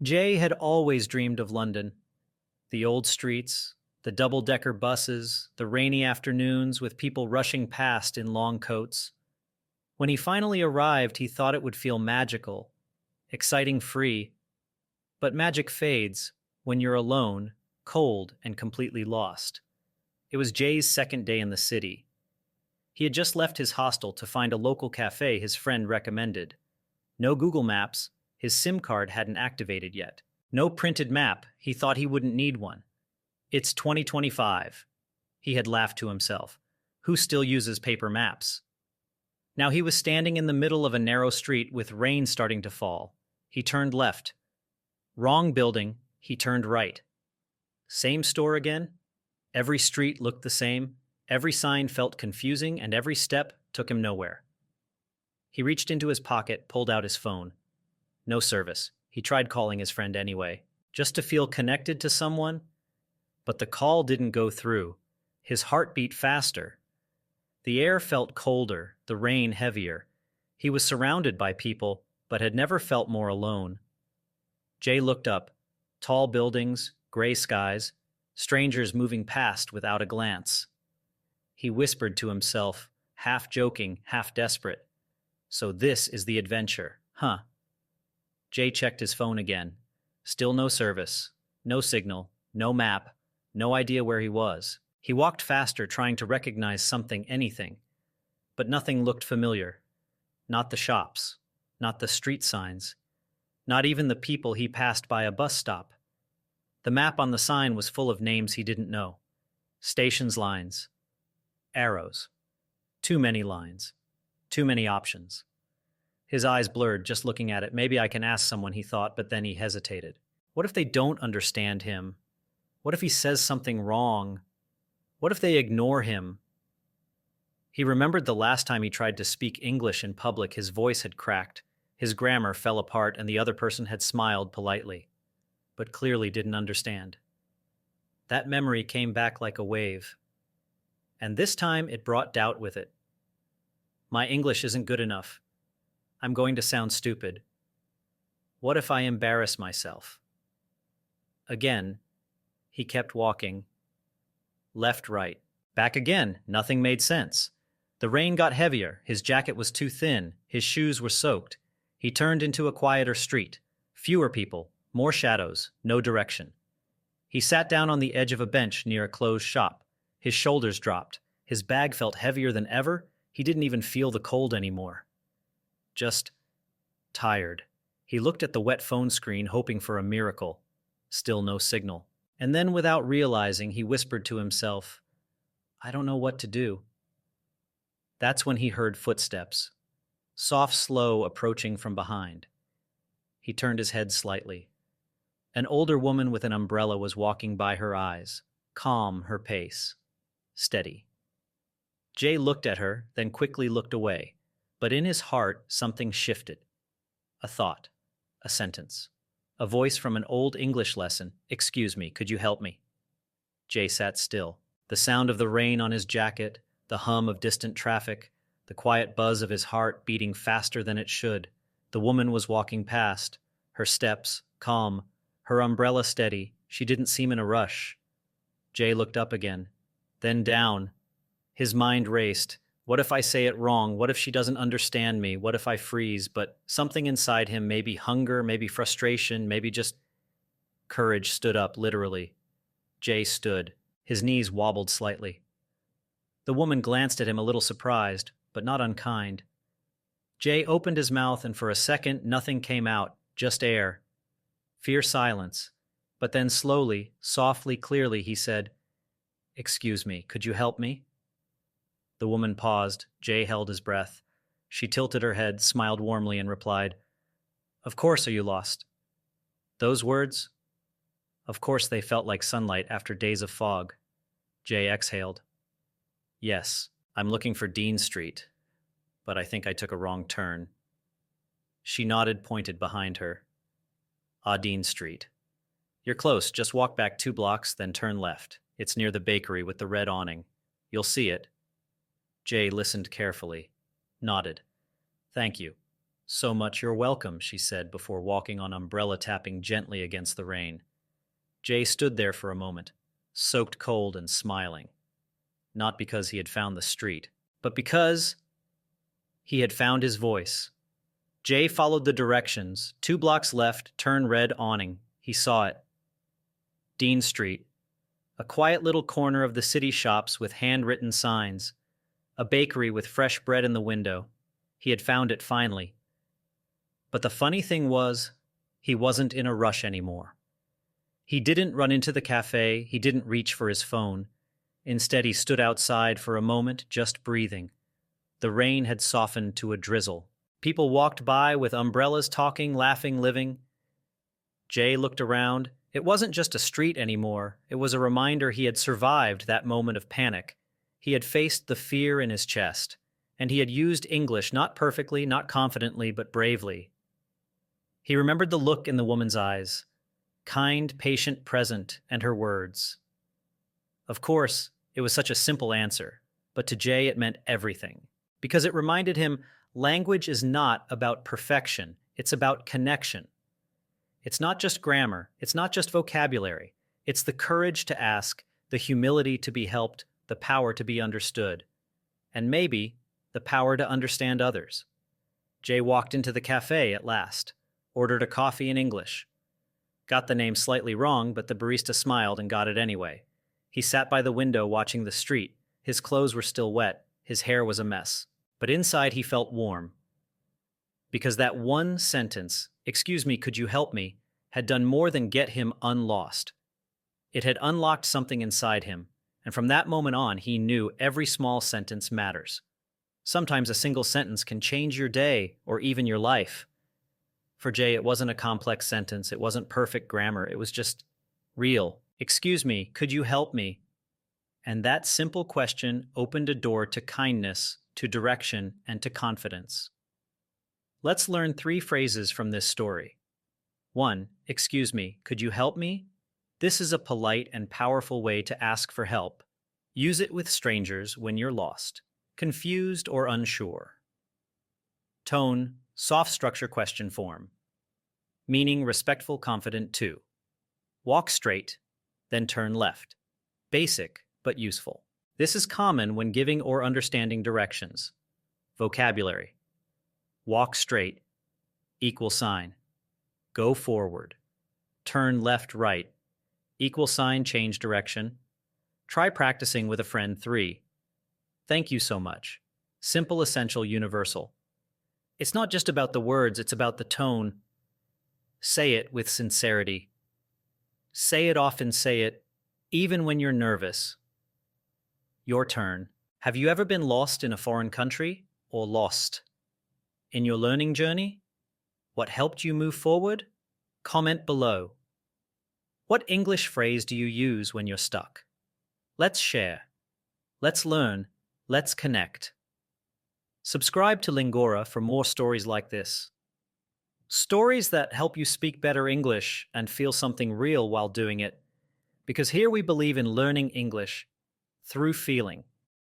Jay had always dreamed of London. The old streets, the double-decker buses, the rainy afternoons with people rushing past in long coats. When he finally arrived, he thought it would feel magical, exciting, free. But magic fades when you're alone, cold, and completely lost. It was Jay's second day in the city. He had just left his hostel to find a local cafe his friend recommended. No Google Maps, his SIM card hadn't activated yet. No printed map, he thought he wouldn't need one. It's 2025. He had laughed to himself. Who still uses paper maps? Now he was standing in the middle of a narrow street with rain starting to fall. He turned left. Wrong building, he turned right. Same store again? Every street looked the same, every sign felt confusing, and every step took him nowhere. He reached into his pocket, pulled out his phone. No service. He tried calling his friend anyway, just to feel connected to someone. But the call didn't go through. His heart beat faster. The air felt colder, the rain heavier. He was surrounded by people, but had never felt more alone. Jay looked up. Tall buildings, gray skies, strangers moving past without a glance. He whispered to himself, half joking, half desperate. So this is the adventure, huh? Jay checked his phone again. Still no service, no signal, no map, no idea where he was. He walked faster, trying to recognize something, anything. But nothing looked familiar. Not the shops, not the street signs, not even the people he passed by a bus stop. The map on the sign was full of names he didn't know. Stations lines, arrows. Too many lines, too many options. His eyes blurred just looking at it. Maybe I can ask someone, he thought, but then he hesitated. What if they don't understand him? What if he says something wrong? What if they ignore him? He remembered the last time he tried to speak English in public, his voice had cracked, his grammar fell apart, and the other person had smiled politely, but clearly didn't understand. That memory came back like a wave, and this time it brought doubt with it. My English isn't good enough. I'm going to sound stupid. What if I embarrass myself? Again, he kept walking. Left, right. Back again. Nothing made sense. The rain got heavier. His jacket was too thin. His shoes were soaked. He turned into a quieter street. Fewer people. More shadows. No direction. He sat down on the edge of a bench near a closed shop. His shoulders dropped. His bag felt heavier than ever. He didn't even feel the cold anymore. Just tired. He looked at the wet phone screen, hoping for a miracle. Still no signal. And then, without realizing, he whispered to himself, I don't know what to do. That's when he heard footsteps, soft, slow, approaching from behind. He turned his head slightly. An older woman with an umbrella was walking by, her eyes, calm, her pace, steady. Jay looked at her, then quickly looked away. But in his heart, something shifted. A thought, a sentence, a voice from an old English lesson. Excuse me, could you help me? Jay sat still. The sound of the rain on his jacket, the hum of distant traffic, the quiet buzz of his heart beating faster than it should. The woman was walking past, her steps calm, her umbrella steady. She didn't seem in a rush. Jay looked up again, then down. His mind raced. What if I say it wrong? What if she doesn't understand me? What if I freeze? But something inside him, maybe hunger, maybe frustration, maybe just courage, stood up, literally. Jay stood. His knees wobbled slightly. The woman glanced at him, a little surprised, but not unkind. Jay opened his mouth, and for a second nothing came out, just air. Fierce silence. But then slowly, softly, clearly, he said, Excuse me, could you help me? The woman paused. Jay held his breath. She tilted her head, smiled warmly, and replied, Of course are you lost? Those words? Of course they felt like sunlight after days of fog. Jay exhaled. Yes, I'm looking for Dean Street, but I think I took a wrong turn. She nodded, pointed behind her. Dean Street. You're close. Just walk back 2 blocks, then turn left. It's near the bakery with the red awning. You'll see it. Jay listened carefully, nodded. Thank you. So much you're welcome, she said before walking on umbrella tapping gently against the rain. Jay stood there for a moment, soaked cold and smiling, not because he had found the street, but because he had found his voice. Jay followed the directions. 2 blocks left, turn red awning. He saw it. Dean Street, a quiet little corner of the city shops with handwritten signs, a bakery with fresh bread in the window. He had found it finally. But the funny thing was, he wasn't in a rush anymore. He didn't run into the cafe, he didn't reach for his phone. Instead, he stood outside for a moment, just breathing. The rain had softened to a drizzle. People walked by with umbrellas, talking, laughing, living. Jay looked around. It wasn't just a street anymore. It was a reminder he had survived that moment of panic. He had faced the fear in his chest, and he had used English not perfectly, not confidently, but bravely. He remembered the look in the woman's eyes, kind, patient, present, and her words. Of course, it was such a simple answer, but to Jay it meant everything, because it reminded him language is not about perfection, it's about connection. It's not just grammar, it's not just vocabulary, it's the courage to ask, the humility to be helped, the power to be understood, and maybe the power to understand others. Jay walked into the cafe at last, ordered a coffee in English. Got the name slightly wrong, but the barista smiled and got it anyway. He sat by the window watching the street. His clothes were still wet, his hair was a mess. But inside he felt warm. Because that one sentence, "Excuse me, could you help me?" had done more than get him unlost. It had unlocked something inside him, and from that moment on he knew every small sentence matters. Sometimes a single sentence can change your day or even your life. For Jay, it wasn't a complex sentence, it wasn't perfect grammar, it was just real. "Excuse me, could you help me?" And that simple question opened a door to kindness, to direction, and to confidence. Let's learn 3 phrases from this story. 1. Excuse me, could you help me? This is a polite and powerful way to ask for help. Use it with strangers when you're lost, confused, or unsure. Tone, soft structure question form. Meaning respectful, confident, 2. Walk straight, then turn left. Basic, but useful. This is common when giving or understanding directions. Vocabulary. Walk straight, equal sign. Go forward. Turn left, right. Equal sign, change direction. Try practicing with a friend. 3. Thank you so much. Simple, essential, universal. It's not just about the words, it's about the tone. Say it with sincerity. Say it often, say it, even when you're nervous. Your turn. Have you ever been lost in a foreign country or lost? In your learning journey? What helped you move forward? Comment below. What English phrase do you use when you're stuck? Let's share. Let's learn. Let's connect. Subscribe to Lingora for more stories like this. Stories that help you speak better English and feel something real while doing it. Because here we believe in learning English through feeling.